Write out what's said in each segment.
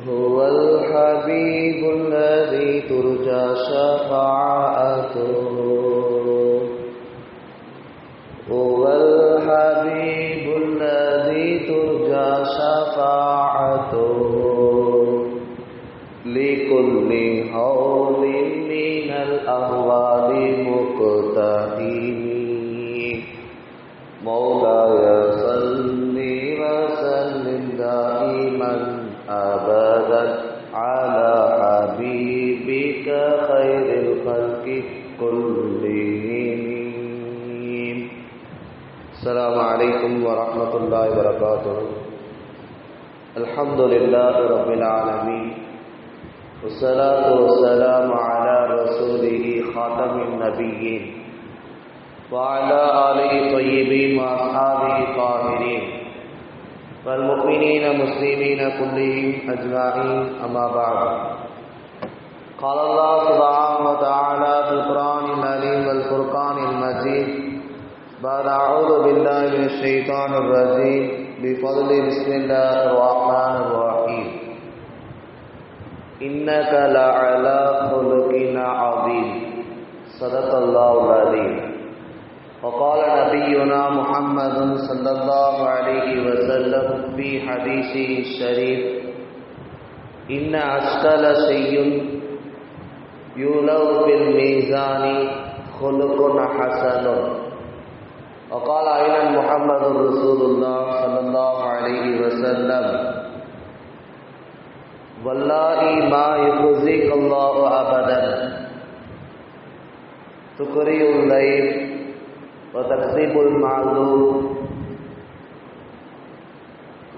هو الحبيب الذي ترجى شفاعته هو الحبيب الذي ترجى شفاعته لكل هول من الأهوال مقتحم مولاي صل وسلم دائما أبدا على حبيبك خير الخلق كلهم. السلام عليكم ورحمة الله وبركاته. الحمد لله رب العالمين والصلاة والسلام على رسوله خاتم النبيين وعلى آله الطيبين وأصحابه الطاهرين والمؤمنين المسلمين كلهم أجمعين. أما بعد، قال الله سبحانه وتعالى في القرآن العظيم والفرقان المجيد بعد أعوذ بالله من الشيطان الرجيم بفضل بسم الله الرحمن الرحيم إنك لعلى خلق عظيم صدق الله العظيم. وقال نبينا محمد صلى الله عليه وسلم في حديثه الشريف إن أشكال شيء يولو بالميزان خلق حسن. وقال أيضا محمد رسول الله صلى الله عليه وسلم والله ما يخزيك الله أبدا تقرئ الليل وتكسب المعلوم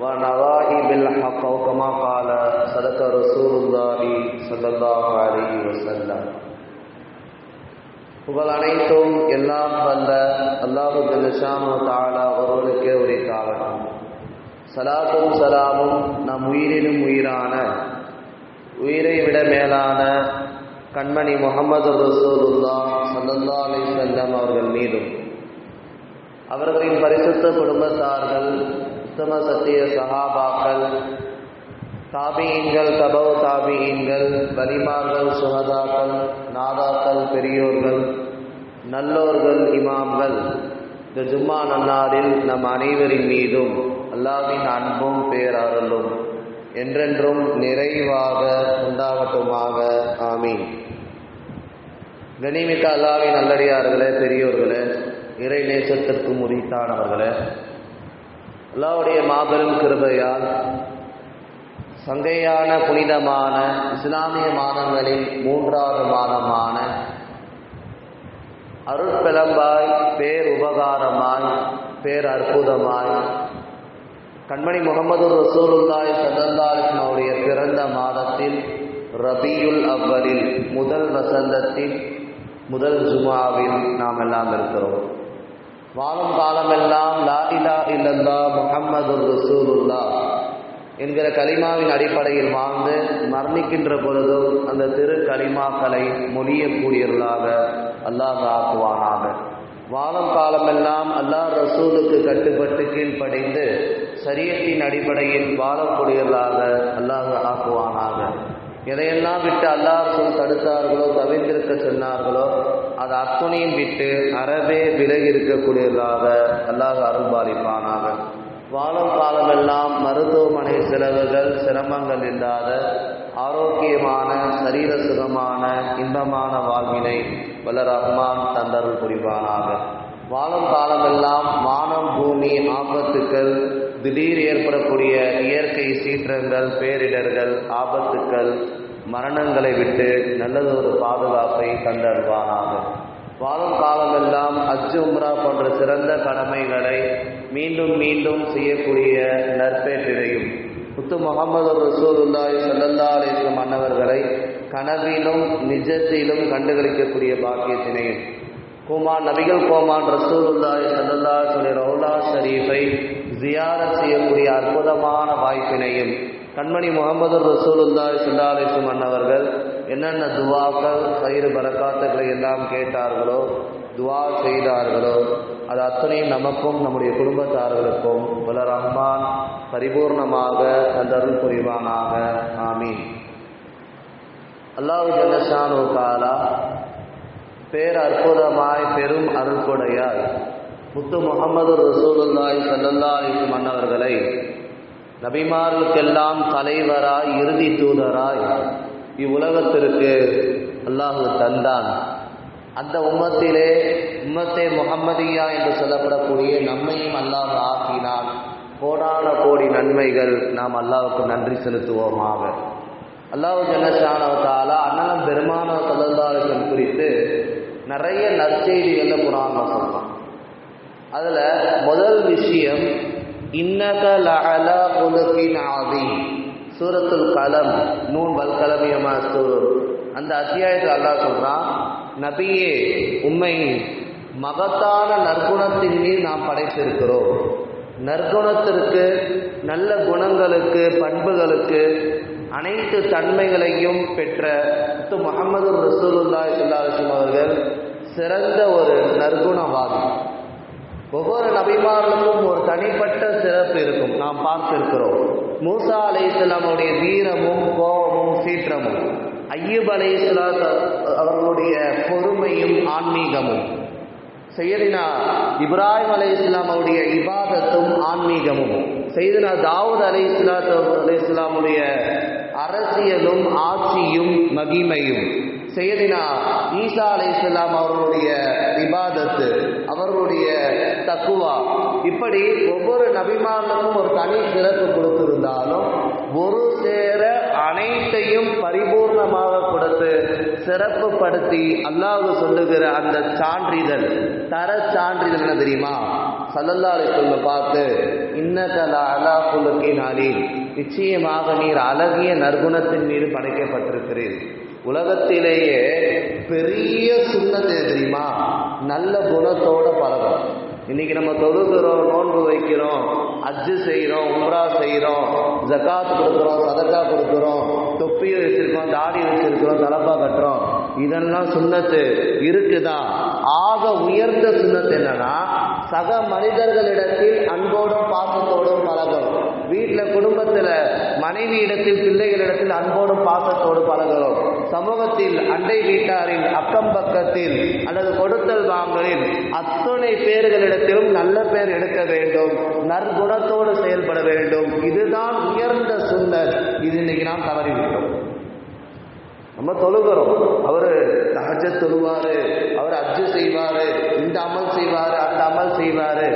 ونوائب الحق كما قال صدق رسول الله صلى الله عليه وسلم. புகழ் அனைத்தும் எல்லாம் வல்ல அல்லாஹு ஜல்லஷானு தஆலா ஒருவருக்கே உரித்தாகட்டும். சலாத்தும் சலாமும் நம் உயிரினும் உயிரான உயிரை விட மேலான கண்மணி முஹம்மது ரசூலுல்லாஹ் ஸல்லல்லாஹு அலைஹி வஸல்லம் அவர்கள் மீதும் அவர்களின் பரிசுத்த குடும்பத்தார்கள், உத்தம சத்திய சஹாபாக்கள், தாபியீன்கள், தபவு தாபியீன்கள், வலிமார்கள், சுஹதாக்கள், நாதாக்கள், பெரியோர்கள், நல்லோர்கள், இமாம்கள் இந்த ஜும்மா நன்னாளில் நம் அனைவரின் மீதும் அல்லாஹ்வின் அன்பும் பேரருளும் என்றென்றும் நிறைவாக உண்டாகட்டுமாக. ஆமீன். கனிமிக்க அல்லாஹ்வின் நல்லடியார்களே, பெரியோர்களே, இறை நேசத்திற்கு முறித்தானவர்களே, அல்லாஹ்வுடைய மாபெரும் கிருபையால் சங்கையான புனிதமான இஸ்லாமிய மாதங்களில் மூன்றாவது மாதமான அருட்பெலம்பாய், பேர் உபகாரமாய், பேர் அற்புதமாய் கண்மணி முஹம்மது ரசூலுல்லாஹி ஸல்லல்லாஹு அலைஹி வஸல்லம் அவருடைய பிறந்த மாதத்தில் ரபியுல் அவ்வலில் முதல் வசந்தத்தின் முதல் ஜுமாவில் நாம் எல்லாம் இருக்கிறோம். வாழும் காலமெல்லாம் லா இலாஹ இல்லல்லாஹ் முஹம்மதுர் ரசூலுல்லாஹ் என்கிற கலிமாவின் அடிப்படையில் வாழ்ந்து மரணிக்கின்ற பொழுதும் அந்த திரு கலிமாக்களை மொழியக்கூடியவர்களாக அல்லாஹ் ஆக்குவானாக. வாழும் காலமெல்லாம் அல்லாஹ் ரசூலுக்கு கட்டுப்பட்டு கீழ்ப்படைந்து ஷரியத்தின் அடிப்படையில் வாழக்கூடியவர்களாக அல்லாஹ் ஆக்குவானாக. எதையெல்லாம் விட்டு அல்லாஹ் ரசூல் தடுத்தார்களோ, தவிர்த்திருக்க சொன்னார்களோ, அது அத்துணையும் விட்டு அறவே விலகி இருக்கக்கூடியவர்களாக அல்லாஹ் அருள்பாலிப்பானாக. வாழும் காலமெல்லாம் மருத்துவமனை செலவுகள், சிரமங்கள் இல்லாத ஆரோக்கியமான, சரீர சுகமான, இன்பமான வாழ்வினை வல்ல ரஹ்மான் தந்தருள் புரிவானாக. வாழும் காலமெல்லாம் வானம், பூமி, ஆபத்துக்கள், திடீர் ஏற்படக்கூடிய இயற்கை சீற்றங்கள், பேரிடர்கள், ஆபத்துக்கள், மரணங்களை விட்டு நல்லதொரு பாதுகாப்பை தந்தருள்வானாக. வாழும் காலமெல்லாம் ஹஜ், உம்ரா போன்ற சிறந்த கடமைகளை மீண்டும் மீண்டும் செய்யக்கூடிய நற்பேற்றினையும் முத்து முஹம்மது ரசூலுல்லாஹி ஸல்லல்லாஹு அலைஹி வஸல்லம் அன்னவர்களை கனவிலும் நிஜத்திலும் கண்டுகளிக்கக்கூடிய பாக்கியத்தினையும் கோமான் நபிகள் கோமான் ரசூலுல்லாஹி ஸல்லல்லாஹு அலைஹி வஸல்லம் ரவுலா ஷரீஃபை ஜியாரத் செய்யக்கூடிய அற்புதமான வாய்ப்பினையும் கண்மணி முகமது ரசூலுல்லாஹி ஸல்லல்லாஹு அலைஹி வஸல்லம் அன்னவர்கள் என்னென்ன துவாக்கள் கயிறு பரக்காத்துக்களை எல்லாம் கேட்டார்களோ துவா செய்தார்களோ அது அத்தனையும் நமக்கும் நம்முடைய குடும்பத்தார்களுக்கும் வல்ல ரஹ்மான் பரிபூர்ணமாக தந்தருள் புரிவானாக. ஆமீன். அல்லாஹ் ஜல்லஷானு தஆலா பேர் அற்புதமாய் பெரும் அருள்கொடையாய் முத்து முகமது ரசூலுல்லாஹி ஸல்லல்லாஹு அலைஹி வஸல்லம் அன்னவர்களை நபிமார்களுக்கெல்லாம் தலைவராய் இறுதி தூதராய் இவ்வுலகத்திற்கு அல்லாஹ் தந்தான். அந்த உம்மத்தே முஹம்மதியா என்று சொல்லப்படக்கூடிய நம்மையும் அல்லாஹ் ஆக்கினான். கோடான கோடி நன்மைகள் நாம் அல்லாஹ்வுக்கு நன்றி செலுத்துவோமாக. அல்லாஹ் ஜல்லஷானு தஆலா அண்ணலம் பெருமானார் ஸல்லல்லாஹு அலைஹி வஸல்லம் குறித்து நிறைய நற்செய்திகளை குர்ஆன்ல சொல்றான். அதுல முதல் விஷயம் இன்னக லஅலா குலுகின் ஆதீம், சூரத்துல் கலம், நூன் வல் கலம் யமஸ்தூர், அந்த அத்தியாயத்தில் அல்லாஹ் சொல்றான், நபியே உம்மை மகத்தான நற்குணத்தின் மீது நாம் படைத்திருக்கிறோம். நற்குணத்திற்கு, நல்ல குணங்களுக்கு, பண்புகளுக்கு, அனைத்து தன்மைகளையும் பெற்ற முஹம்மது ரசூலுல்லாஹி ஸல்லல்லாஹு அலைஹி வஸல்லம் அவர்கள் சிறந்த ஒரு நற்குணவாதி. ஒவ்வொரு நபிமார்களுக்கும் ஒரு தனிப்பட்ட சிறப்பு இருக்கும். நாம் பார்த்திருக்கிறோம். மூசா அலைஹிஸ்ஸலாமுடைய வீரமும் கோபமும் சீற்றமும், அய்யூப் அலைஹிஸ்ஸலாம் அவர்களுடைய பொறுமையும் ஆன்மீகமும், சையதினா இப்ராஹிம் அலைஹிஸ்ஸலாம் அவருடைய இபாதத்தும் ஆன்மீகமும், சையதினா தாவூத் அலைஹிஸ்ஸலாமுடைய அரசியலும் ஆட்சியும் மகிமையும், சையதினா ஈசா அலைஹிஸ்ஸலாம் அவர்களுடைய இபாதத்து, அவர்களுடைய தக்குவா, இப்படி ஒவ்வொரு நபிமார்களுக்கும் ஒரு தனி சிறப்பு கொடுத்திருந்தாலும் ஒரு சேர அனைத்தையும் பரிபூர்ணமாக கொடுத்து சிறப்பு படுத்தி அல்லாஹ் சொல்லுகிற அந்த சான்றிதழ், தர சான்றிதழ் என்ன தெரியுமா? ஸல்லல்லாஹு அலைஹி வஸல்லம் பார்த்து இன்னக லஅலா குலுகின் அலீம், நிச்சயமாக நீர் அழகிய நற்குணத்தின் மீது படைக்கப்பட்டிருக்கிறீர். உலகத்திலேயே பெரிய சுன்னத்து தெரியுமா? நல்ல குணத்தோட பழகும். இன்னைக்கு நம்ம தொழுகிறோம், நோன்பு வைக்கிறோம், ஹஜ்ஜு செய்கிறோம், உம்ரா செய்கிறோம், ஜகாத் கொடுக்குறோம், சதக்கா கொடுக்குறோம், தொப்பி வச்சிருக்கோம், தாடி வச்சிருக்கிறோம், தலப்பா கட்டுறோம், இதெல்லாம் சுன்னத்து இருக்குதான். ஆக உயர்ந்த சுன்னத்து என்னன்னா சக மனிதர்களிடத்தில் அன்போடும் பாசத்தோடும் பழகணும். வீட்டில் குடும்பத்தில் மனைவி இடத்தில், பிள்ளைகளிடத்தில் அன்போடும் பாசத்தோடு பழகிறோம். சமூகத்தில் அண்டை வீட்டாரில், அக்கம் பக்கத்தில் அல்லது கொடுத்தல் வாங்கலில் அத்தனை பேர்களிடத்திலும் நல்ல பேர் எடுக்க வேண்டும், நற்குணத்தோடு செயல்பட வேண்டும். இதுதான் உயர்ந்த சுன்னத். இது இன்னைக்கு நாம் தவறிவிட்டோம். நம்ம தொழுகிறோம், அவர் தஹஜ்ஜத் தொழுவாரு, அவர் ஹஜ்ஜு செய்வாரு, இந்த அமல் செய்வாரு, அந்த அமல் செய்வாரு,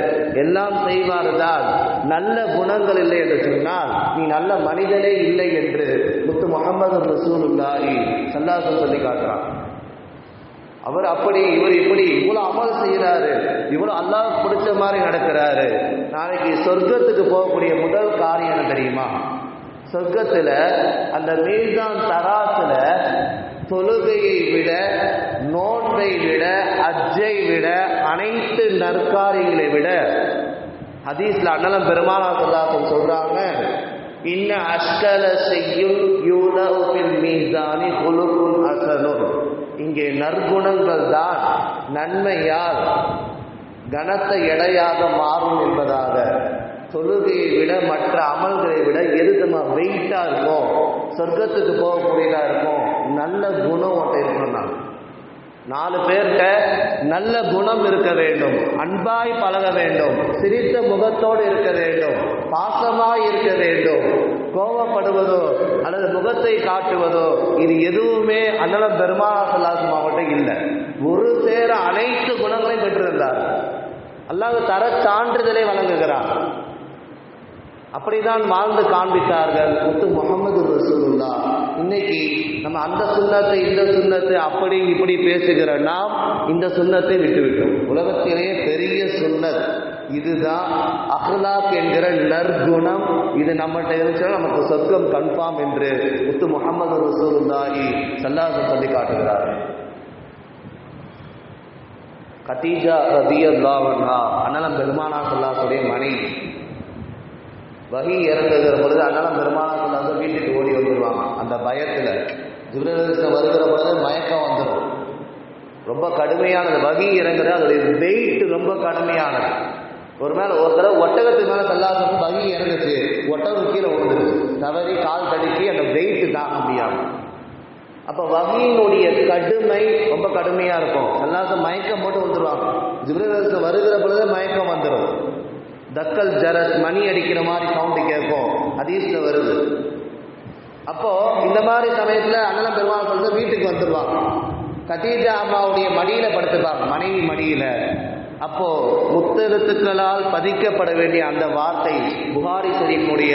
எல்லாம் செய்வாரு தான். நல்ல குணங்கள் இல்லை என்று சொன்னால் நீ நல்ல மனிதனே இல்லை என்று முத்து முஹம்மது ரசூலுல்லாஹி ஸல்லல்லாஹு அலைஹி வஸல்லம் சொல்லி காட்டுறான். அவர் அப்படி, இவர் இப்படி, இவ்வளோ அமல் செய்கிறாரு, இவ்வளோ அல்லாஹ்வுக்கு பிடிச்ச மாதிரி நடக்கிறாரு. நாளைக்கு சொர்க்கத்துக்கு போகக்கூடிய முதல் காரியம் என்ன தெரியுமா? சொர்க்கத்தில் அந்த மீசான் தராசுல தொழுகையை விட, நோன்பை விட, ஹஜ்ஜை விட, அனைத்து நற்காரியங்களை விட, ஹதீஸ்ல அண்ணலம் பெருமானார் ஸல்லல்லாஹு அலைஹி வஸல்லம் சொல்றாங்க, இன்ன அஷ்கல செய்யும் யூலபில் மீசானி குலுகுன் ஹஸனுன், இங்கே நற்குணங்கள் தான் நன்மையால் கனத்த எடையாக மாறும் என்பதாக. தொழுகையை விட, மற்ற அமல்களை விட எது நம்ம வெயிட்டா இருக்கும், சொர்க்கத்துக்கு போகக்கூடியதா இருக்கும், நல்ல குணம் ஒன்றை இருக்கணும். 4 பேர்கிட்ட நல்ல குணம் இருக்க வேண்டும், அன்பாய் பழக வேண்டும், சிரித்த முகத்தோடு இருக்க வேண்டும், பாசமாய் இருக்க வேண்டும். கோபப்படுவதோ அல்லது முகத்தை காட்டுவதோ இது எதுவுமே அண்ணலம் பெருமானார் ஸல்லல்லாஹு அலைஹி வஸல்லம் அவர்கிட்ட இல்லை. ஒரு சேர அனைத்து குணங்களையும் பெற்றிருந்தார். அல்லாஹ் தர சான்றிதழை வழங்குகிறார். அப்படிதான் வாழ்ந்து காண்பித்தார்கள் முத்து முஹம்மது ரசூலுல்லாஹ். இன்னைக்கு நம்ம அந்த சுன்னத்தை, இந்த சுன்னத்தை, அப்படி இப்படி பேசுகிற நாம் இந்த சுன்னத்தை விட்டுவிட்டோம். உலகத்திலேயே பெரிய சுன்னத் இதுதான், அஹ்லாக் என்கிற நற்குணம். இது நம்மகிட்ட இருந்துச்சுன்னா நமக்கு சொர்க்கம் கன்ஃபார்ம் என்று முத்து முஹம்மது ரசூலுல்லாஹி ஸல்லல்லாஹு அலைஹி வஸல்லம் சொல்லி காட்டுகிறார். கதீஜா ரலியல்லாஹு அன்ஹா அண்ணலம் பெருமானார் ஸல்லல்லாஹு அலைஹி வஸல்லம் மனைவி. வஹி இறங்குகிற பொழுது அண்ணலம் பெருமானார் ஸல்லல்லாஹு அலைஹி வஸல்லம் வீட்டுக்கு ஓடி வந்துடுவாங்க. அந்த பயத்தில் ஜிப்ரீல் அலைஹிஸ்ஸலாம் வருகிற பொழுது மயக்கம் வந்துடும். ரொம்ப கடுமையானது வஹி இறங்குறது, அதோடைய வெயிட் ரொம்ப கடுமையானது. ஒரு தடவை ஒட்டகத்துக்கு மேலே ஸல்லல்லாஹு வஹி இறங்குச்சு, ஒட்டகம் கீழே விழுந்துருச்சு, தவறி கால் தடுக்கி அந்த வெயிட் தாங்க முடியாமல். அப்போ வஹியினுடைய கடுமை ரொம்ப கடுமையாக இருக்கும். ஸல்லல்லாஹு மயக்கம் போட்டு வந்துடுவாங்க. ஜிப்ரீல் அலைஹிஸ்ஸலாம் வருகிற பொழுது மயக்கம் வந்துடும். தக்கல் ஜரத் மணி அடிக்கிற மாதிரி சவுண்டு கேட்கும், ஹதீஸ்ல வருது. அப்போ இந்த மாதிரி சமயத்தில் அண்ணலம் பெருமாள் சொல்றது வீட்டுக்கு வந்துடுவாங்க. கதீஜா அம்மாவுடைய மடியில படுத்துப்பாங்க, மனைவி மடியில. அப்போ முத்தெழுத்துக்களால் பதிக்கப்பட வேண்டிய அந்த வார்த்தை புகாரி ஷரீஃபுடைய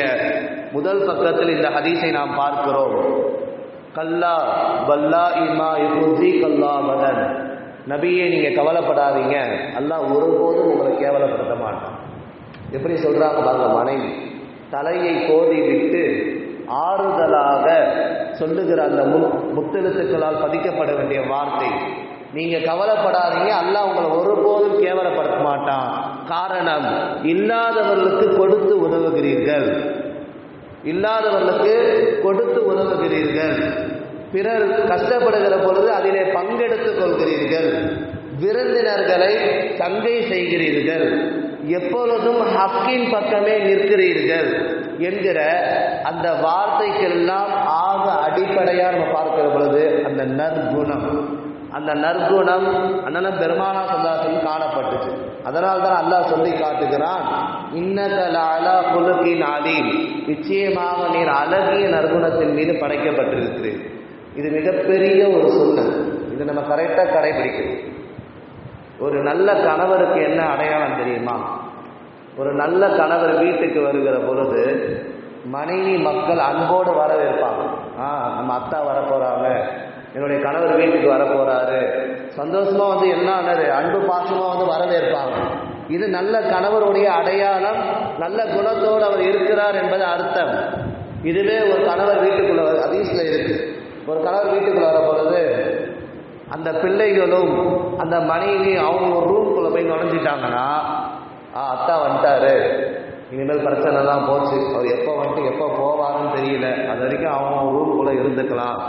முதல் பக்கத்தில் இந்த ஹதீஸை நாம் பார்க்கிறோம். கல்லா பல்லா இமா யுஹ்ஸி கல்லா பதன். நபியே நீங்க கவலைப்படாதீங்க, அல்லாஹ் ஒருபோதும் உங்களை கேவலப்படுத்த மாட்டான். எப்படி சொல்றாங்க பாருங்க, மனைவி தலையை கோதி விட்டு ஆறுதலாக சொல்லுகிற அந்த முத்தெழுத்துக்களால் பதிக்கப்பட வேண்டிய வார்த்தை, நீங்க கவலைப்படாதீங்க, அல்லாஹ் உங்களை ஒருபோதும் கேவலப்படுத்த மாட்டான். காரணம், இல்லாதவர்களுக்கு கொடுத்து உதவுகிறீர்கள், இல்லாதவர்களுக்கு கொடுத்து உதவுகிறீர்கள், பிறர் கஷ்டப்படுகிற பொழுது அதிலே பங்கெடுத்துக் கொள்கிறீர்கள், விருந்தினர்களை சங்கை செய்கிறீர்கள், எப்பொழுதும் ஹக்கின் பக்கமே நிற்கிறீர்கள் என்கிற அந்த வார்த்தைக்கெல்லாம் ஆக அடிப்படையாக நம்ம பார்க்கிற பொழுது அந்த நற்குணம், அந்த நற்குணம் அண்ணன் பெருமானார் ஸல்லல்லாஹு அலைஹி வஸல்லம் காணப்பட்டுச்சு. அதனால தான் அல்லாஹ் சொல்லி காட்டுகிறான், இன்னக லஅலா குலுகின் அலீம், நிச்சயமாக நீர் அழகிய நற்குணத்தின் மீது படைக்கப்பட்டிருக்கிறீர். இது மிகப்பெரிய ஒரு சுன்னத். இதை நம்ம கரெக்டாக கடைபிடிக்கணும். ஒரு நல்ல கணவருக்கு என்ன அடையாளம் தெரியுமா? ஒரு நல்ல கணவர் வீட்டுக்கு வருகிற பொழுது மனைவி மக்கள் அன்போடு வரவேற்பாங்க. நம்ம அத்தா வரப்போறாங்க, என்னுடைய கணவர் வீட்டுக்கு வரப்போறாரு, சந்தோஷமா வந்து என்ன அன்பு பாசமா வந்து வரவேற்பாங்க. இது நல்ல கணவருடைய அடையாளம், நல்ல குணத்தோடு அவர் இருக்கிறார் என்பது அர்த்தம். இதுவே ஒரு கணவர் வீட்டுக்குள்ள ஹதீஸ்ல இருக்கு, ஒரு கணவர் வீட்டுக்குள்ள வர பொழுது அந்த பிள்ளைகளும் அந்த மனைவி அவங்க ஒரு ரூம்குள்ள போய் நுழைஞ்சிட்டாங்கன்னா, அத்தா வந்துட்டாரு, இனிமேல் பிரச்சனை தான் போச்சு, அவர் எப்போ வந்துட்டு எப்போ போவாருன்னு தெரியல, அது வரைக்கும் அவங்க ரூம்குள்ளே இருந்துக்கலாம்,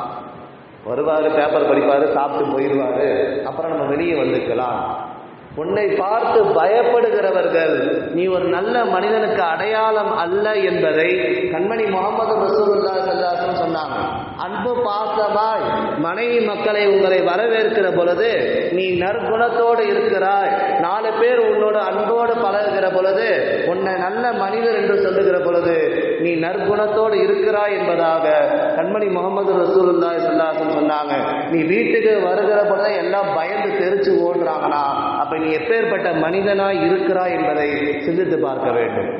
வருவார், பேப்பர் படிப்பார், சாப்பிட்டு போயிடுவார், அப்புறம் நம்ம வெளியே வந்துக்கலாம். உன்னை பார்த்து பயப்படுகிறவர்கள் நீ ஒரு நல்ல மனிதனுக்கு அடையாளம் அல்ல என்பதை கண்மணி முஹம்மது ரசூலுல்லாஹி ஸல்லல்லாஹு அலைஹி வஸல்லம் சொன்னாங்க. அன்பு பாசமாய் மனைவி மக்களை உங்களை வரவேற்கிற பொழுது நீ நற்குணத்தோடு இருக்கிறாய், 4 பேர் உன்னோட அன்போடு பழகுகிற பொழுது உன்னை நல்ல மனிதர் என்று சொல்லுகிற பொழுது நீ நற்குணத்தோடு இருக்கிறாய் என்பதாக கண்மணி முஹம்மது ரசூலுல்லாஹி ஸல்லல்லாஹு அலைஹி வஸல்லம் சொன்னாங்க. நீ வீட்டுக்கு வருகிற பொழுது எல்லாம் பயந்து தெரிச்சு ஓடுறாங்கன்னா, அப்ப நீ எப்பேற்பட்ட மனிதனாய் இருக்கிறாய் என்பதை சிந்தித்து பார்க்க வேண்டும்.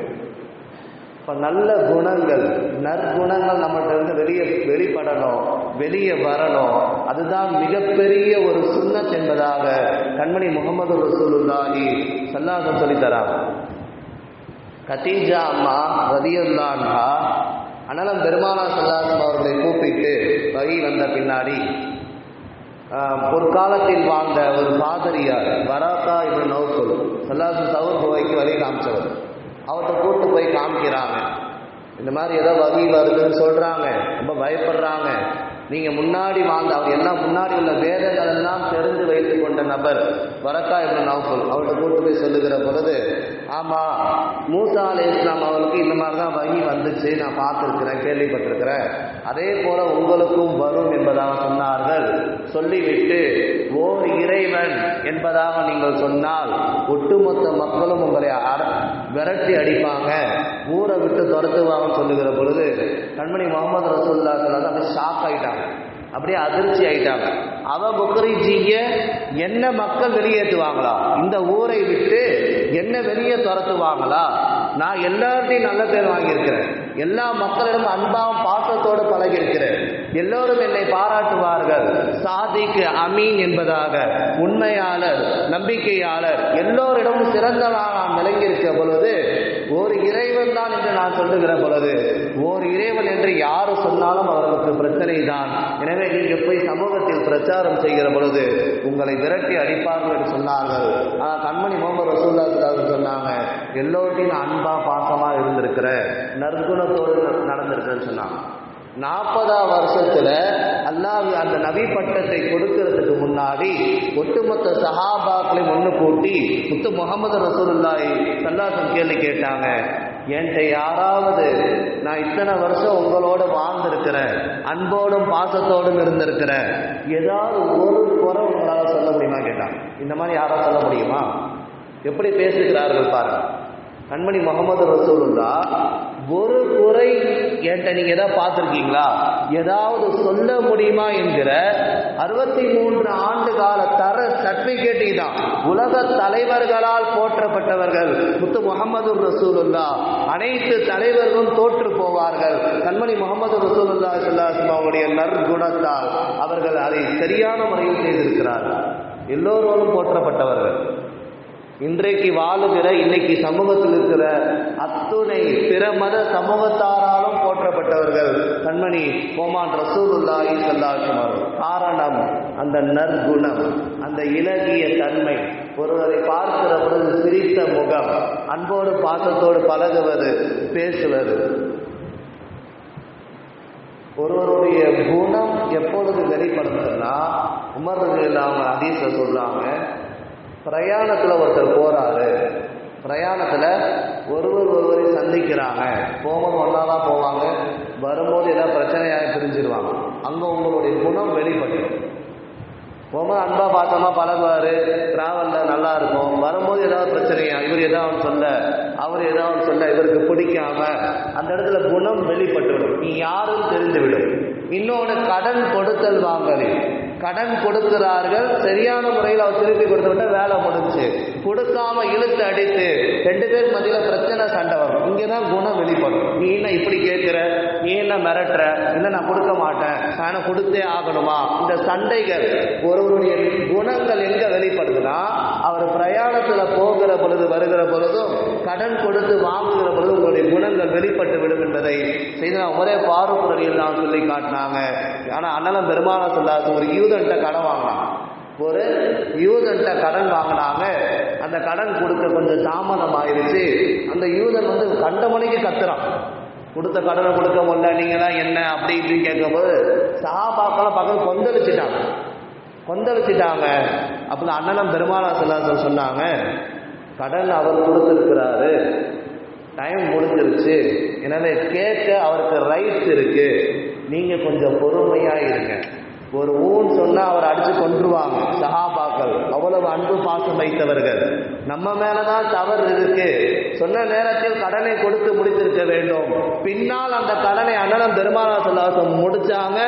இப்ப நல்ல குணங்கள், நற்குணங்கள் நம்மகிட்ட இருந்து வெளிப்படணும், வெளியே வரணும். அதுதான் மிகப்பெரிய ஒரு சுன்னத் என்பதாக கண்மணி முஹம்மது ரசூலுல்லாஹி ஸல்லல்லாஹு அலைஹி வஸல்லம் சொல்லித்தராங்க. கதீஜா அம்மா ரலியல்லாஹு அன்ஹா அண்ணலம் பெருமானார் ஸல்லல்லாஹு அலைஹி வஸல்லம் அவர்களை கூப்பிட்டு வஹி வந்த பின்னாடி ஒரு காலத்தில் வாழ்ந்த ஒரு பாதிரியார் வராக்கா இப்னு நௌஃபல் ஸல்லல்லாஹு அலைஹி வஸல்லம் சவுர் குகைக்கு வழி காமிச்சவர், அவர்கிட்ட கூட்டு போய் காமிக்கிறாங்க. இந்த மாதிரி ஏதோ வகை வருதுன்னு சொல்றாங்க, ரொம்ப பயப்படுறாங்க. நீங்க முன்னாடி வாழ்ந்த, அவர் எல்லாம் முன்னாடி உள்ள வேதங்கள் எல்லாம் தெரிந்து வைத்துக் கொண்ட நபர் வரக்கா இப்னு நௌஃபல், அவர்கிட்ட கூட்டு போய் சொல்லுகிற பொழுது, ஆமா மூசா அலைஹிஸ்ஸலாம் அவர்களுக்கு இந்த மாதிரி தான் வகை வந்துச்சு, நான் பார்த்துருக்கிறேன், கேள்விப்பட்டிருக்கிறேன், அதே போல உங்களுக்கும் வரும் என்பதாக சொன்னார்கள். சொல்லிவிட்டு ஓர் இறைவன் என்பதாக நீங்கள் சொன்னால் ஒட்டுமொத்த மக்களும் உங்களை விரட்டி அடிப்பாங்க, ஊரை விட்டு துரத்துவாங்கன்னு சொல்லுகிற பொழுது கண்மணி முஹம்மது ரசூலுல்லாஹி ஸல்லல்லாஹு அலைஹி வஸல்லம் ஷாக் ஆயிட்டாங்க, அப்படியே அதிர்ச்சி ஆயிட்டாங்க. அவ புக்ரிஜிய என்ன மக்கள் வெளியேற்றுவாங்களா, இந்த ஊரை விட்டு என்ன வெளியே துரத்துவாங்களா, நான் எல்லார்ட்டையும் நல்ல பேர் வாங்கியிருக்கிறேன், எல்லா மக்களிடம் அன்பாவும் பாசத்தோடு பழகியிருக்கிறேன், எல்லோரும் என்னை பாராட்டுவார்கள், சாதிக்கு அமீன் என்பதாக உண்மையாளர், நம்பிக்கையாளர், எல்லோரிடமும் சிறந்தவனாக நான் விளங்கியிருக்க பொழுது ஒரு இறைவன் தான் என்று நான் சொல்லுகிற பொழுது, ஓர் இறைவன் என்று யாரு சொன்னாலும் அவர்களுக்கு பிரச்சனை தான். எனவே நீங்க போய் சமூகத்தில் பிரச்சாரம் செய்கிற பொழுது உங்களை விரட்டி அடிப்பார்கள் என்று சொன்னார்கள். கண்மணி முகமது ரசூலுல்லாஹி சொன்னாங்க, எல்லோருடையும் அன்பா பாசமா இருந்திருக்கிற, நற்குணத்தோடு நடந்திருக்கிறேன்னு சொன்னாங்க. 40ஆம் வருஷத்துல அல்லாஹ் அந்த நபி பட்டத்தை கொடுக்கிறதுக்கு முன்னாடி ஒட்டுமொத்த சஹாபாக்களை ஒன்று கூட்டி முத்து முகமது ரசூலுல்லாஹி ஸல்லல்லாஹு கேள்வி கேட்டாங்க, என்கிட்ட யாராவது நான் இத்தனை வருஷம் உங்களோட வாழ்ந்திருக்கிறேன், அன்போடும் பாசத்தோடும் இருந்திருக்கிறேன், ஏதாவது ஒரு குறை உங்களால் சொல்ல முடியுமா கேட்டாங்க. இந்த மாதிரி யாராவது சொல்ல முடியுமா? எப்படி பேசுகிறார்கள் பாருங்க. கண்மணி முகமது ரசூலுல்லாஹ் ஒரு குறை என்கிட்ட நீங்க ஏதாவது பார்த்துருக்கீங்களா, ஏதாவது சொல்ல முடியுமா என்கிற 63 ஆண்டு கால தர சர்டிபிகேட் தான். உலக தலைவர்களால் போற்றப்பட்டவர்கள் முத்து முகமது ரசூலுல்லாஹ். அனைத்து தலைவர்களும் தோற்று போவார்கள். கண்மணி முகமது ரசூலுல்லாஹி ஸல்லல்லாஹு அலைஹி வஸல்லம் அவருடைய நற்குணத்தால் அவர்கள் அதை சரியான முறையில் செய்திருக்கிறார்கள். எல்லோரும் போற்றப்பட்டவர்கள். இன்றைக்கு வாழுகிற இன்னைக்கு சமூகத்தில் இருக்கிற அத்துணை பிற மத சமூகத்தாராலும் போற்றப்பட்டவர்கள் கண்மணி கோமான் ரசூலுல்லாஹி ஸல்லல்லாஹு அலைஹி வஸல்லம். காரணம் அந்த நற்குணம், அந்த இலகிய தன்மை, ஒருவரை பார்க்கிற பொழுது சிரித்த முகம், அன்போடு பாசத்தோடு பழகுவது, பேசுவது. ஒருவருடைய குணம் எப்பொழுது வெளிப்படுத்துன்னா, உமர் ரலியல்லாஹு அன்ஹு ஹதீஸ்ல சொல்றாங்க, பிரயாணத்தில் ஒருத்தர் போறாரு, பிரயாணத்தில் ஒருவரை சந்திக்கிறாங்க, போகும்போது ஒன்றா தான் போவாங்க, வரும்போது ஏதாவது பிரச்சனையாக பிரிஞ்சிருவாங்க. அங்கே உங்களுடைய குணம் வெளிப்படும். போகும்போது அன்பா பாசமா பழகுவார், டிராவலில் நல்லா இருக்கும், வரும்போது ஏதாவது பிரச்சனையா, இவர் ஏதாவது சொல்ல, அவர் ஏதாவது சொல்ல, இவருக்கு பிடிக்காம அந்த இடத்துல குணம் வெளிப்பட்டுவிடும், நீ யாரும் தெரிந்துவிடும். இன்னொன்று, கடன் கொடுத்தல் வாங்கலில் கடன் கொடுக்கிறார்கள், சரியான முறையில் அவர் திருப்பி கொடுத்து விட்டா வேலை முடிஞ்சு, கொடுக்காம இழுத்து அடித்து 2 பேர் மத்தியில் பிரச்சனை, சண்டை வரும். இங்கேதான் குணம் வெளிப்படும். நீ என்ன இப்படி கேட்கிற, நீ என்ன மிரட்டுற, இல்லை நான் கொடுக்க மாட்டேன், நான் கொடுத்தே ஆகணுமா, இந்த சண்டைகள். ஒருவருடைய குணங்கள் எங்க வெளிப்படுதுன்னா, அவர் பிரயாணத்தில் போகிற பொழுது வருகிற பொழுதும் கடன் கொடுத்து வாங்குகிற பொழுது உங்களுடைய குணங்கள் வெளிப்பட்டு விடும் என்பதை செய்து ஒரே பாரம்பரியம் நான் சொல்லி காட்டினாங்க. ஆனால் அண்ணலம் பெருமானா சொல்லாத ஒரு யூதன்ட்ட கடன் வாங்கினாங்க. ஒரு யூதன்ட்ட கடன் வாங்கினாங்க. அந்த கடன் கொடுக்க கொஞ்சம் தாமதம் ஆயிடுச்சு. அந்த யூதன் கண்ட மணிக்கு கத்துறான், கொடுத்த கடனை கொடுக்க முடியல, நீங்க தான் என்ன அப்படி இப்படின்னு கேட்கும்போது சஹாபாக்களை பக்கம் கொந்தளிச்சிட்டாங்க. அப்போ அண்ணனம் பெருமானா சொல்லாத சொன்னாங்க, கடன் அவர் கொடுத்துருக்கிறாரு, டைம் முடிஞ்சிருச்சு, எனவே கேட்க அவருக்கு ரைட்ஸ் இருக்கு, நீங்க கொஞ்சம் பொறுமையா இருங்க. ஒரு ஊன் சொன்னா அவர் அடிச்சு கொன்றுவாங்க சஹாபாக்கள், அவ்வளவு அன்பு பாசம் வைத்தவர்கள். நம்ம மேலதான் தவறு இருக்கு, சொன்ன நேரத்தில் கடனை கொடுத்து முடித்திருக்க வேண்டும். பின்னால் அந்த கடனை அண்ணனம் பெருமானா சொல்லாத முடிச்சாங்க.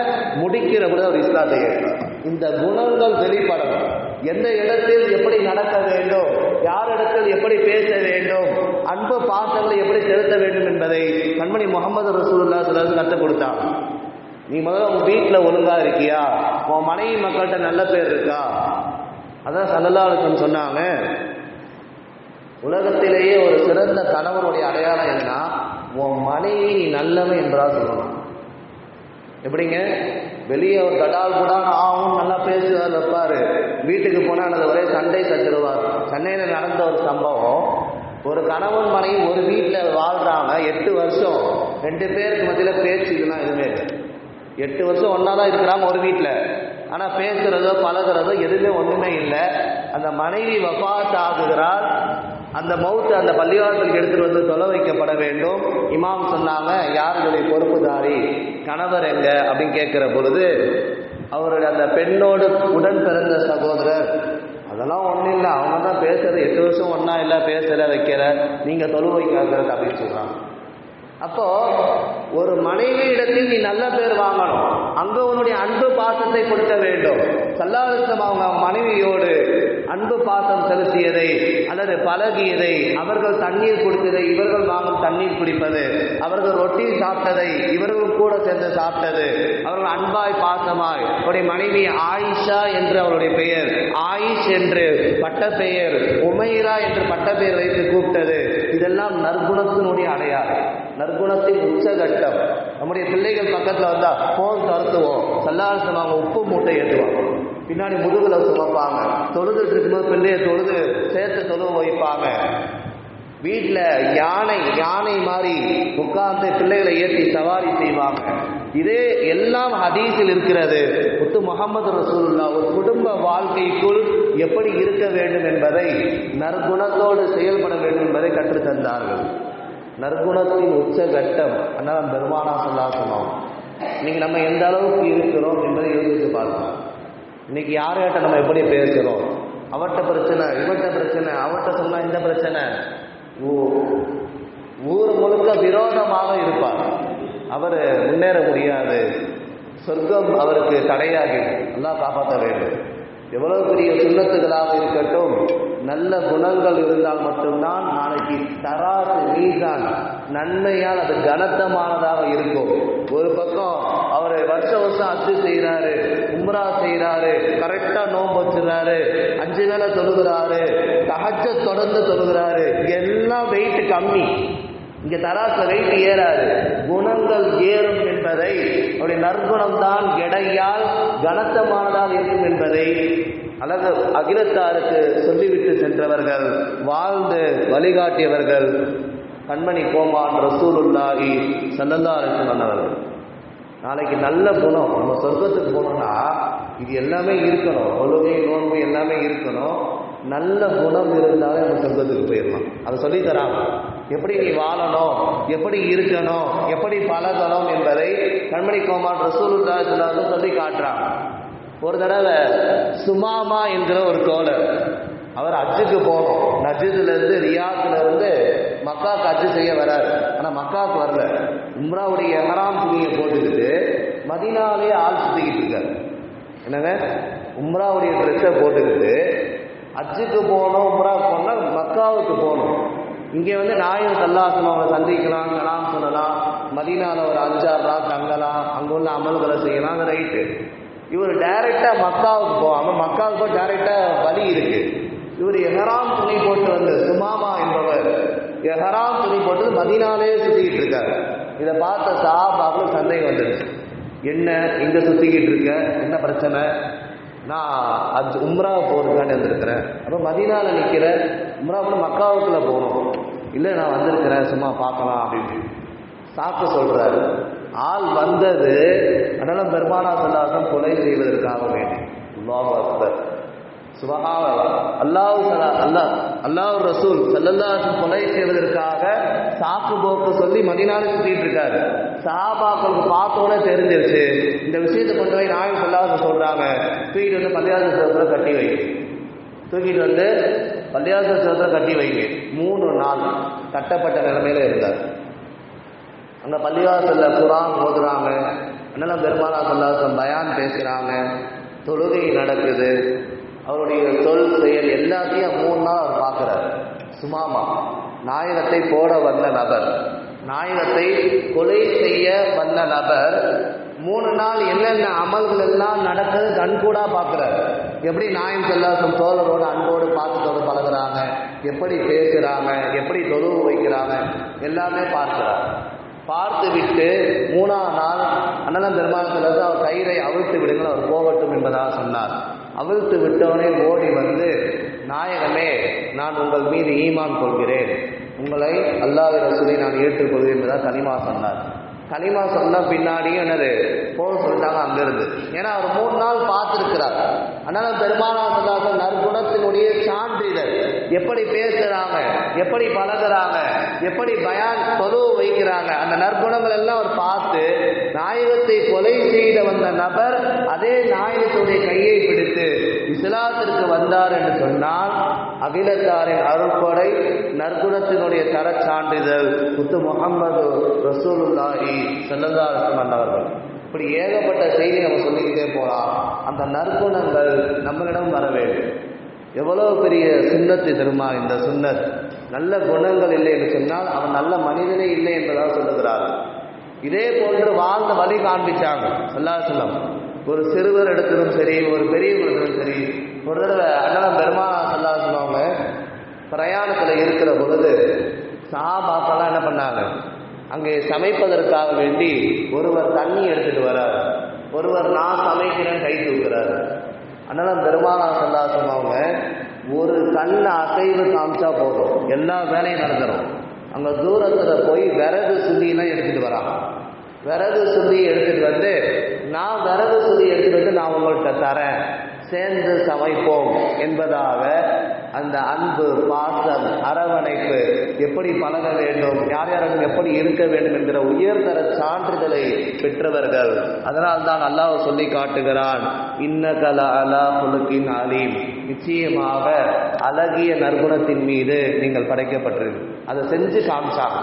முடிக்கிற பொழுது அவர் இஸ்லாத்தை ஏற்றார். இந்த குணங்கள் வெளிப்படணும். எந்த இடத்தில் எப்படி நடக்க வேண்டும், யாரிடத்தில் எப்படி பேச வேண்டும், அன்பு பாசங்களை எப்படி செலுத்த வேண்டும் என்பதை கண்மணி முகமது ரசூலுல்லாஹி ஸல்லல்லாஹு அலைஹி வஸல்லம் கற்றுக் கொடுத்தாங்க. நீ முதல்ல உன் வீட்டில் ஒழுங்கா இருக்கியா, உன் மனைவி மக்கள்கிட்ட நல்ல பேர் இருக்கா. அதான் ஸல்லல்லாஹு அலைஹி வஸல்லம் சொன்னாங்க, உலகத்திலேயே ஒரு சிறந்த கணவனுடைய அடையாளம் என்ன, உன் மனைவி நீ நல்லவன் என்பதாக சொல்லணும். எப்படிங்க, வெளியே ஒரு கடால் கூட ஆகும், நல்லா பேசுவார் வைப்பாரு, வீட்டுக்கு போனால் அது ஒரே சண்டை சச்சரவார். சென்னையில் நடந்த ஒரு சம்பவம், ஒரு கணவன் மனைவி ஒரு வீட்டில் வாழ்றாங்க 8 வருஷம், 2 பேருக்கு மத்தியில் பேச்சுக்கலாம் எதுவுமே 8 வருஷம் ஒன்றா தான் இருக்கிறாங்க ஒரு வீட்டில். ஆனால் பேசுகிறதோ பழகிறதோ எதுவுமே ஒன்றுமே இல்லை. அந்த மனைவி வஃபாத் ஆகுகிறார். அந்த மௌத்து அந்த பள்ளிவாசலுக்கு எடுத்துகிட்டு தொலை வைக்கப்பட வேண்டும். இமாம் சொன்னாங்க, யாருடைய பொறுப்புதாரி, கணவர் எங்க அப்படின்னு கேட்குற பொழுது அவருடைய அந்த பெண்ணோடு உடன் பிறந்த சகோதரர், அதெல்லாம் ஒன்றும் இல்லை, அவங்க தான் பேசுறது, 8 வருஷம் ஒன்றா இல்லை, பேசுகிற வைக்கிற, நீங்கள் தொழு வைக்கிறது அப்படின்னு சொல்கிறாங்க. அப்போ ஒரு மனைவி இடத்தில் நீ நல்ல பேர் வாங்கணும், அங்க உன்னுடைய அன்பு பாசத்தை கொடுக்க வேண்டும். ஸல்லல்லாஹு அலைஹி வஸல்லம் அவங்க மனைவியோடு அன்பு பாசம் செலுத்தியதை அல்லது பழகியதை, அவர்கள் தண்ணீர் குடித்ததை இவர்கள் நாமும் தண்ணீர் குடிப்பது, அவர்கள் ரொட்டி சாப்பிட்டதை இவர்கள் கூட சேர்ந்து சாப்பிட்டது, அவர்கள் அன்பாய் பாசமாய் அவருடைய மனைவி ஆயிஷா என்று அவருடைய பெயர், ஆயிஷ் என்று பட்ட பெயர், உமைரா என்று பட்ட பெயர் வைத்து கூப்பிட்டது, இதெல்லாம் நற்குணத்தினுடைய அடையாளம், நற்குணத்தின் உச்சகட்டம். நம்முடைய பிள்ளைகள் பக்கத்தில் வந்தா போன் தருத்துவோம், சல்லாசம் அவங்க உப்பு மூட்டை ஏற்றுவாங்க, பின்னாடி முதுகுல சுமப்பாங்க, தொழுதுட்டு இருக்கும்போது பிள்ளைய தொழுது சேர்த்து தொழுவ வைப்பாங்க. வீட்டில் யானை மாதிரி உட்கார்ந்து பிள்ளைகளை ஏற்றி சவாரி செய்வாங்க. இதே எல்லாம் ஹதீஸில் இருக்கிறது. முத்து முஹம்மது ரசூலுல்லாஹ் ஒரு குடும்ப வாழ்க்கைக்குள் எப்படி இருக்க வேண்டும் என்பதை, நற்குணத்தோடு செயல்பட வேண்டும் என்பதை கற்றுத்தந்தார்கள். நற்குணத்தின் உச்சகட்டம் அண்ணன் பெருமானா சொல்லாசனம். இன்னைக்கு நம்ம எந்த அளவுக்கு இருக்கிறோம் என்பதை யோசித்து பார்க்கலாம். இன்னைக்கு யார்கிட்ட நம்ம எப்படி பேசுகிறோம், அவர்கிட்ட பிரச்சனை, இவர்கிட்ட பிரச்சனை, அவர்கிட்ட சொன்னால் இந்த பிரச்சனை, ஊர் முழுக்க விரோதமாக இருப்பார். அவர் முன்னேற முடியாது, சொர்க்கம் அவருக்கு தடையாகி, நல்லா காப்பாற்ற வேண்டும். எவ்வளவு பெரிய சுண்ணத்துகளாக இருக்கட்டும், நல்ல குணங்கள் இருந்தால் மட்டும்தான் நாளைக்கு தராசு மீசான் நன்மையால் அது கனத்தமானதாக இருக்கும். ஒரு பக்கம் அவர் வருஷம் அச்சு செய்கிறாரு, உம்ரா செய்கிறாரு, கரெக்டாக நோன்பு வச்சுறாரு, 5 வேளை தொழுகிறாரு, தஹஜ்ஜத் தொடர்ந்து தொழுகிறாரு, எல்லாம் வெயிட் கம்மி. இங்கே தராசு வெயிட் ஏறாது, குணங்கள் ஏறும் என்பதை, அவருடைய நற்குணம் தான் எடையால் கனத்தமானதாக இருக்கும் என்பதை அழகு அகிலத்தாருக்கு சொல்லிவிட்டு சென்றவர்கள், வாழ்ந்து வழிகாட்டியவர்கள் கண்மணி கோமான் ரசூலுல்லாஹி ஸல்லல்லாஹு அலைஹி வஸல்லம். நாளைக்கு நல்ல குணம், நம்ம சொர்க்கத்துக்கு போனோம்னா இது எல்லாமே இருக்கணும், ஒழுங்கை நோன்பு எல்லாமே இருக்கணும். நல்ல குணம் இருந்தாலும் நம்ம சொர்க்கத்துக்கு போயிடலாம். அதை சொல்லித்தராங்க. எப்படி நீ வாழணும், எப்படி இருக்கணும், எப்படி பழகணும் என்பதை கண்மணி கோமான் ரசூலுல்லாஹி ஸல்லல்லாஹு அலைஹி வஸல்லம் சொல்லி காட்டுறாங்க. ஒரு தடவை சுமாமா என்கிற ஒரு தோழர், அவர் ஹஜ்ஜுக்கு போகணும், நஜ்துலேருந்து ரியாத்லேருந்து மக்காவுக்கு ஹஜ்ஜு செய்ய வராரு. ஆனால் மக்காவுக்கு வரல, உம்ராவுடைய ஹராம் துணியை போட்டுக்கிட்டு மதீனாவிலேயே ஆள் சுற்றிக்கிட்டு இருக்காரு. என்னங்க, உம்ராவுடைய ட்ரெஸ்ஸை போட்டுக்கிட்டு ஹஜ்ஜுக்கு போகணும், உம்ராவுக்கு போனால் மக்காவுக்கு போகணும். இங்கே நாயகம் ஸல்லல்லாஹு அவங்களை சந்திக்கலாம், சலாம் சொல்லலாம், மதீனாவில் ஒரு 5-6 நாள் தங்கலாம், அங்கே உள்ள அமல்களை செய்யலாம், அது ரைட்டு. இவர் டைரெக்டாக மக்காவுக்கு போகாமல், மக்காவுக்கு போய் டைரெக்டாக வழி இருக்குது. இவர் எஹராம் துணி போட்டு சுமாமா என்பவர் எஹராம் துணி போட்டு மதீனாலே சுற்றிக்கிட்டு இருக்காரு. இதை பார்த்த சஹாபாவுக்கு சந்தேகம் வந்துடுச்சு. என்ன இங்கே சுற்றிக்கிட்டு இருக்க, என்ன பிரச்சனை? நான் அது உம்ரா போகிறதுக்காண்டி வந்திருக்கிறேன். அப்போ மதீனாவில் நிற்கிற, உம்ரா கூட மக்காவுக்குள்ளே போகணும். இல்லை நான் வந்திருக்கிறேன், சும்மா பார்க்கலாம் அப்படின்னு சாக்கு சொல்கிறாரு. ஆள் வந்தது அதனால பெருமானா ஸல்லல்லாஹு கொலை செய்வதற்காக வேண்டி. அல்லாஹு அக்பர், சுப்ஹானல்லாஹ். அல்லாஹ் ரசூல் ஸல்லல்லாஹு அலைஹி வஸல்லம் கொலை செய்வதற்காக சாக்கு போக்கு சொல்லி மதீனாவில் சுற்றிட்டு இருக்காரு. சஹாபாக்களுக்கு பார்த்தோன்னே தெரிஞ்சிருச்சு. இந்த விஷயத்தை கொண்டு போய் நாயகம் ஸல்லல்லாஹு அலைஹி வஸல்லம் சொல்றாங்க, தூக்கிட்டு பள்ளிவாசல் சேவத்தில் கட்டி வைங்க, தூக்கிட்டு பள்ளிவாசல் சேவத்தில் கட்டி வைங்க. 3 நாள் கட்டப்பட்ட நிலைமையில இருந்தார். அங்கே பள்ளிவாசலில் குர்ஆன் ஓதுறாங்க, அண்ணன் பெருமானா ஸல்லல்லாஹு அலைஹி வஸல்லம் பயான் பேசுகிறாங்க, தொழுகை நடக்குது. அவருடைய சொல் செயல் எல்லாத்தையும் 3 நாள் அவர் பார்க்குறார். சுமாமா நாயகத்தை போட வந்த நபர், நாயகத்தை கொலை செய்ய வந்த நபர் 3 நாள் என்னென்ன அமல்கள் எல்லாம் நடக்குது கண்கூடா பார்க்குறார். எப்படி நாயகம் ஸல்லல்லாஹு அலைஹி வஸல்லம் தோழரோடு அன்போடு பாசத்தோடு பழகுறாங்க, எப்படி பேசுகிறாங்க, எப்படி தொழுவு வைக்கிறாங்க, எல்லாமே பார்க்கிறார். பார்த்து விட்டு 3ஆம் நாள் அண்ணன் பெருமாள் ஸல்லல்லாஹு அவர் கயிறை அவிழ்த்து விடுங்கள், அவர் போகட்டும் என்பதாக சொன்னார். அவிழ்த்து விட்டவனே ஓடி நாயகமே, நான் உங்கள் மீது ஈமான் கொள்கிறேன், உங்களை அல்லாஹ்வின் ரசூலை நான் ஏற்றுக்கொள்கிறேன் என்பதாக கலிமா சொன்னார். கலிமா சொன்ன பின்னாடியும் என்னது போக சொல்லிட்டாங்க அங்கிருந்து. ஏன்னா அவர் 3 நாள் பார்த்துருக்கிறார். அதனால பெருமானா ஸல்லல்லாஹு அலைஹி வஸல்லம் நற்குணத்தினுடைய சான்றிதழ், எப்படி பேசுகிறாங்க, எப்படி பழகுறாங்க, எப்படி பயான் பொதுவு வைக்கிறாங்க, அந்த நற்குணங்கள் எல்லாம் அவர் பார்த்து நாயகத்தை கொலை செய்த வந்த நபர் அதே நாயகத்துடைய கையை பிடித்து இஸ்லாத்திற்கு வந்தார் என்று சொன்னால் அகிலத்தாரின் அருள்கொடை, நற்குணத்தினுடைய தர சான்றிதழ் முத்து முஹம்மது ரசூலுல்லாஹி ஸல்லல்லாஹு அலைஹி வஸல்லம் அவர்கள். இப்படி ஏகப்பட்ட செய்தி நம்ம சொல்லிக்கிட்டே போகலாம். அந்த நற்குணங்கள் நம்மளிடம் வர வேண்டும். எவ்வளவு பெரிய சுன்னத்து தெரியுமா இந்த சுன்னத். நல்ல குணங்கள் இல்லை என்று சொன்னால் அவன் நல்ல மனிதனே இல்லை என்பதாக சொல்லுகிறார். இதே போன்று வாழ்ந்த வழி காண்பிச்சாங்க ஸல்லல்லாஹு அலைஹி வஸல்லம். ஒரு சிறுவர் இடத்திலும் சரி, ஒரு பெரியவர் இடத்திலும் சரி. ஒரு தடவை அண்ணன் பெருமானார் ஸல்லல்லாஹு அலைஹி வஸல்லம் அவங்க பிரயாணத்தில் இருக்கிற பொழுது சஹாபாக்கெல்லாம் என்ன பண்ணாங்க, அங்கே சமைப்பதற்காக வேண்டி ஒருவர் தண்ணி எடுத்துட்டு வரார், ஒருவர் நான் சமைக்கிறேன் கை தூக்குறாரு. அண்ணன் பெருமானார் ஸல்லல்லாஹு அலைஹி வஸல்லம் அவங்க ஒரு கண் அசைவு காமிச்சா போதும் எல்லா வேலையும் நடந்துடும். அங்கே தூரத்தில் போய் விறகு சுள்ளியெல்லாம் எடுத்துகிட்டு வராங்க. விறகு சுள்ளி எடுத்துகிட்டு வந்து நான் விறகு சுள்ளி எடுத்துகிட்டு வந்து நான் உங்கள்கிட்ட தரேன், சேர்ந்து சமைப்போம் என்பதாக அந்த அன்பு, பாசம், அரவணைப்பு எப்படி பழக வேண்டும், யார் யாரும் எப்படி இருக்க வேண்டும் என்கிற உயர்தர சான்றிதழை பெற்றவர்கள். அதனால் தான் அல்லாஹ் சொல்லி காட்டுகிறான், இன்னக லஅலா குலுகின் அலீம், நிச்சயமாக அழகிய நற்குணத்தின் மீது நீங்கள் படைக்கப்பட்டிருக்கு. அதை செஞ்சு காமிச்சாங்க.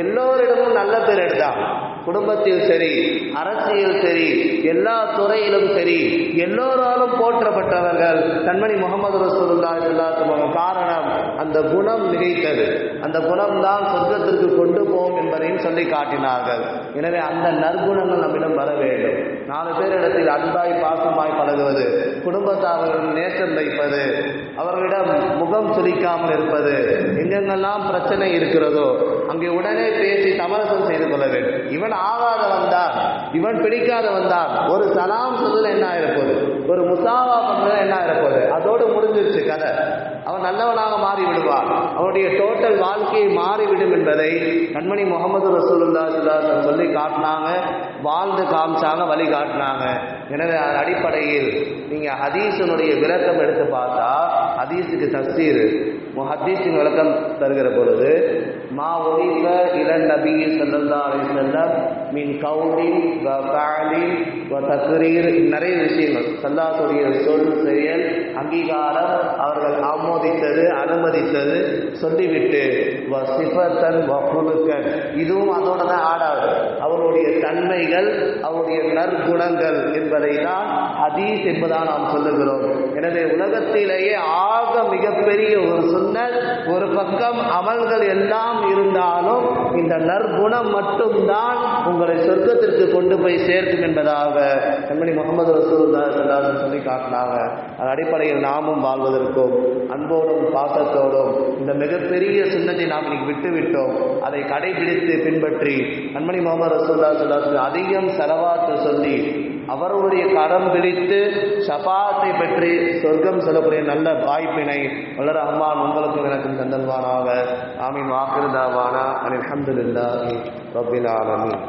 எல்லோரிடமும் நல்ல பேர் எடுத்தாங்க. குடும்பத்தில் சரி, அரசியல் சரி, எல்லா துறையிலும் சரி, எல்லோராலும் போற்றப்பட்டவர்கள் கண்மணி முகமது ரசூலுல்லாஹி ஸல்லல்லாஹு அலைஹி வஸல்லம். காரணம் அந்த குணம் மிகைத்தது. அந்த குணம்தான் சொர்க்கத்திற்கு கொண்டு போகும் என்பதையும் சொல்லி காட்டினார்கள். எனவே அந்த நற்குணங்கள் நம்மிடம் வர வேண்டும். 4 பேரிடத்தில் அன்பாய் பாசமாய் பழகுவது, குடும்பத்தார்களுடன் நேசம் வைப்பது, அவர்களிடம் முகம் சுளிக்காமல் இருப்பது, எங்கெங்கெல்லாம் பிரச்சனை இருக்கிறதோ அங்கே உடனே பேசி சமரசம் செய்து கொள்ள வேண்டும். இவன் ஆகாத வந்தான், இவன் பிடிக்காத வந்தான், ஒரு சலாம் சொல்ல என்ன ஆயிருப்போது, ஒரு முசாவா பண்றது என்ன ஆயிருப்போது, அதோடு முடிஞ்சிருச்சு கதை. அவன் நல்லவனாக மாறி விடுவான், அவனுடைய டோட்டல் வாழ்க்கையை மாறிவிடும் என்பதை கண்மணி முகமது ரசூலுல்லாஹி ஸல்லல்லாஹு அலைஹி வஸல்லம் சொல்லி காட்டினாங்க, வாழ்ந்து காமிச்சாங்க, வழி காட்டினாங்க. எனவே அதன் அடிப்படையில் நீங்கள் ஹதீஸினுடைய விளக்கம் எடுத்து பார்த்தா, ஹதீஸுக்கு தஃசீர் முஹத்தீஸின் விளக்கம் தருகிற பொழுது, மா உரிஃப இலன் நபி ஸல்லல்லாஹு அலைஹி வஸல்லம் மின் கௌலின் வ ஃபஅலின் வ தக்ரீர், நிறைய விஷயங்கள் ஸல்லல்லாஹுடைய சொல், செயல், அங்கீகாரம், அவர்கள் ஆமோதித்தது, அனுமதித்தது சொல்லிவிட்டு வ சிஃபத்தன் வ குலுக்கன், இதுவும் அதோட தான் ஆடாது, அவருடைய தன்மைகள், அவருடைய நற்குணங்கள் என்பதை தான் ஹதீஸ் என்பதாக நாம் சொல்லுகிறோம். எனவே உலகத்திலேயே ஆக மிகப்பெரிய ஒரு சுன்னத், ஒரு பக்கம் அமல்கள் எல்லாம் இருந்தாலும் இந்த நற்குணம் மட்டும்தான் உங்களை சொர்க்கத்திற்கு கொண்டு போய் சேர்க்கும் என்பதாக கண்மணி முகமது ரசூலுல்லாஹி ஸல்லல்லாஹு அலைஹி வஸல்லம் சொல்லி காட்டினாங்க. அதன் அடிப்படையில் நாமும் வாழ்வதற்கும் அன்போடும் பாசத்தோடும் இந்த மிகப்பெரிய சுன்னத்தை நாம் இன்னைக்கு விட்டுவிட்டோம். அதை கடைபிடித்து பின்பற்றி கண்மணி முகமது ரசூலுல்லாஹி ஸல்லல்லாஹு அலைஹி வஸல்லம் அதிகம் ஸலவாத்து சொல்லி அவர்களுடைய கரம் பிடித்து ஷஃபாத்தை பெற்று சொர்க்கம் செல்லக்கூடிய நல்ல வாய்ப்பினை வல்ல ரஹ்மான் உங்களுக்கும் எனக்கும் தந்தல்வானாக. ஆமீன். வாஹிர் தாவானா அல்ஹம்துலில்லாஹி ரப்பில் ஆலமீன்.